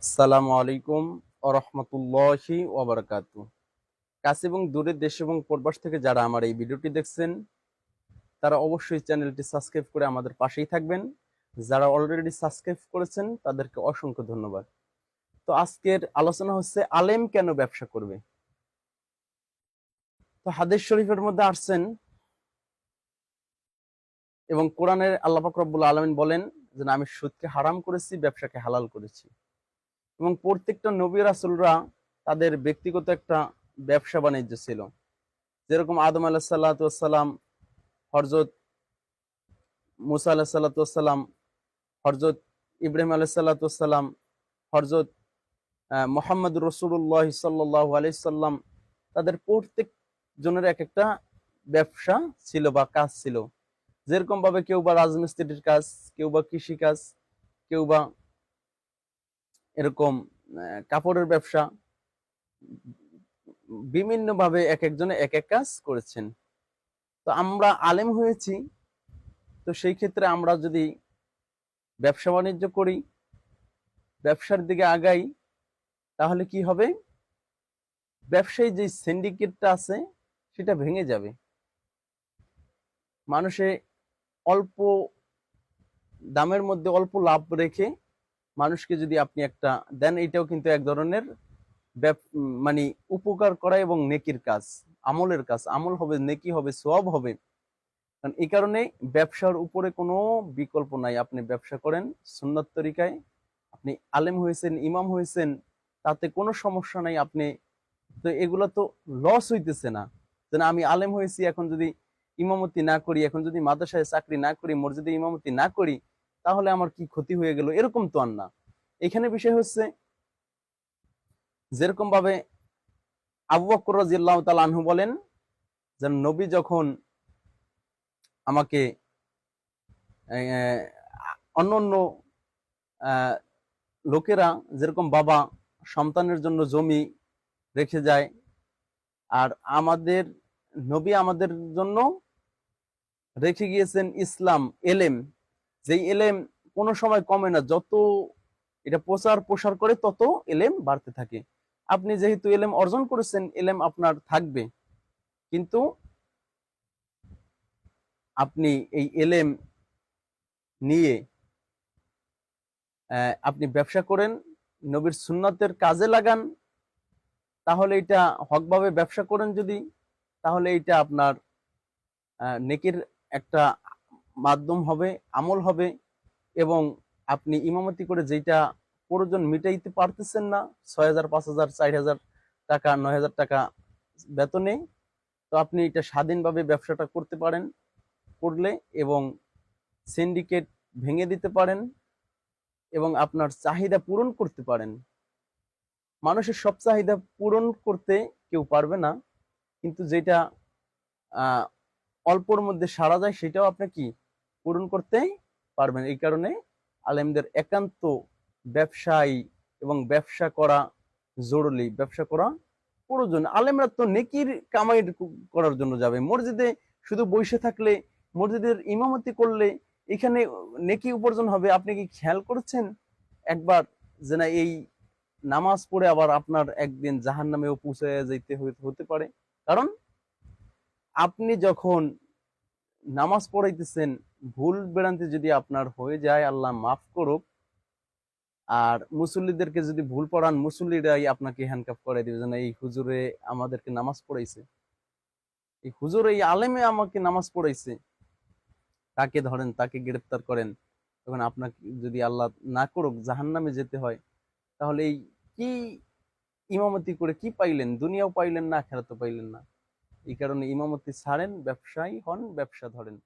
আসসালামু আলাইকুম ওয়া রাহমাতুল্লাহি ওয়া বারাকাতুহু। কাছে এবং দূরের দেশ এবং প্রবাস থেকে যারা আমার এই ভিডিওটি দেখছেন, তারা অবশ্যই চ্যানেলটি সাবস্ক্রাইব করে আমাদের পাশেই থাকবেন। যারা অলরেডি সাবস্ক্রাইব করেছেন তাদেরকে অসংখ্য ধন্যবাদ। তো আজকের আলোচনা হচ্ছে আলেম কেন ব্যবসা করবে। তো হাদিস শরীফের মধ্যে আসছেন এবং কোরআনের আল্লাহ পাক রব্বুল আলামিন বলেন যে আমি সুদকে হারাম করেছি, ব্যবসাকে হালাল করেছি। এবং প্রত্যেকটা নবী রাসূলরা তাদের ব্যক্তিগত একটা ব্যবসা বাণিজ্য ছিল। যেরকম আদম আলাইহিস সালাতু ওয়াস সালাম, হযরত মুসা আলাইহিস সালাতু ওয়াস সালাম, হযরত ইব্রাহিম আলাইহিস সালাতু ওয়াস সালাম, হযরত মুহাম্মদুর রাসূলুল্লাহ সাল্লাল্লাহু আলাইহি সাল্লাম, তাদের প্রত্যেক জনের এক একটা ব্যবসা ছিল বা কাজ ছিল। যেরকম ভাবে কেউ বা রাজমিস্ত্রির কাজ, কেউ বা কৃষি কাজ, কেউ বা এরকম কাপড়ের ব্যবসা, বিভিন্ন ভাবে এক একজনে এক এক কাজ করেছেন। তো আমরা আলেম হয়েছি, তো সেই ক্ষেত্রে আমরা যদি ব্যবসা বাণিজ্য করি, ব্যবসার দিকে আগাই, তাহলে কি হবে? ব্যবসায়ী যে সিন্ডিকেটটা আছে সেটা ভেঙে যাবে। মানুষে অল্প দামের মধ্যে অল্প লাভ রেখে মানুষকে যদি আপনি একটা দেন, এটাও কিন্তু এক ধরনের মানে উপকার করা এবং নেকির কাজ, আমলের কাজ। আমল হবে, নেকি হবে, সওয়াব হবে। কারণ এই কারণে ব্যবসার উপরে কোনো বিকল্প নাই। আপনি ব্যবসা করেন সুন্নাত তরিকায়, আপনি আলেম হয়েছেন, ইমাম হয়েছেন, তাতে কোনো সমস্যা নাই। আপনি তো এগুলো তো লস হইতেছে না যে না আমি আলেম হয়েছি, এখন যদি ইমামতি না করি, এখন যদি মাদ্রাসায় চাকরি না করি, মসজিদে ইমামতি না করি, তাহলে আমার কি ক্ষতি হয়ে গেল, এরকম তো আর না। এখানে বিষয় হচ্ছে যেরকম ভাবে আবু বকর রাদিয়াল্লাহু তাআলা আনহু বলেন যে নবী যখন আমাকে অন্য অন্য লোকেরা যেরকম বাবা সন্তানের জন্য জমি রেখে যায়, আর আমাদের নবী আমাদের জন্য রেখে গিয়েছেন ইসলাম, এলেম। যেই এলেম কোনো সময় কমে না, যত এটা প্রচার প্রসার করে তত এলেম বাড়তে থাকে। আপনি যেহেতু এলেম অর্জন করেছেন, এলেম আপনার থাকবে, কিন্তু আপনি এই এলেম নিয়ে আপনি ব্যবসা করেন, নবীর সুন্নতের কাজে লাগান, তাহলে এটা হকভাবে ব্যবসা করেন যদি, তাহলে এটা আপনার নেকির একটা মাধ্যম হবে, আমল হবে। এবং আপনি ইমামতি করে যেটা প্রয়োজন মিটাইতে পারতেছেন না, ৬,০০০, ৫,০০০, ৪,০০০ টাকা, ৯,০০০ টাকা বেতনে, তো আপনি এটা স্বাধীনভাবে ব্যবসাটা করতে পারেন, করলে এবং সিন্ডিকেট ভেঙে দিতে পারেন এবং আপনার চাহিদা পূরণ করতে পারেন। মানুষের সব চাহিদা পূরণ করতে কেউ পারবে না, কিন্তু যেটা আহ অল্পর মধ্যে সারা যায় সেটাও আপনি কি পূরণ করতে পারবেন। এই কারণে আলেমদের একান্ত ব্যবসায়ী এবং ব্যবসা করা জরুরি, ব্যবসা করা প্রয়োজন। আলেমরা তো নেকির কামাই করার জন্য যাবে। মসজিদে শুধু বসে থাকলে, মসজিদের ইমামতি করলে এখানে নেকি উপার্জন হবে, আপনি কি খেয়াল করেছেন একবার যে না এই নামাজ পড়ে আবার আপনার একদিন জাহান্নামেও পৌঁছে যেতে হতে পারে? কারণ আপনি যখন নামাজ পড়াইতেছেন, ভুল ভ্রান্তি যদি আপনার হয়ে যায়, আল্লাহ মাফ করুক, আর মুসল্লিদেরকে যদি ভুল পড়ান, মুসল্লিরাই আপনাকে হ্যান্ডকাপ করে দিবে যে না এই হুজুরে আমাদেরকে নামাজ পড়াইছে, এই হুজুর এই আলেমে আমাকে নামাজ পড়াইছে, তাকে ধরেন, তাকে গ্রেফতার করেন। তখন আপনাকে যদি আল্লাহ না করুক জাহান্নামে যেতে হয়, তাহলে এই কি ইমামতি করে কি পাইলেন? দুনিয়াও পাইলেন না, আখিরাতও পাইলেন না। এই কারণে ইমামতি ছাড়েন, ব্যবসায়ী হন, ব্যবসা ধরেন।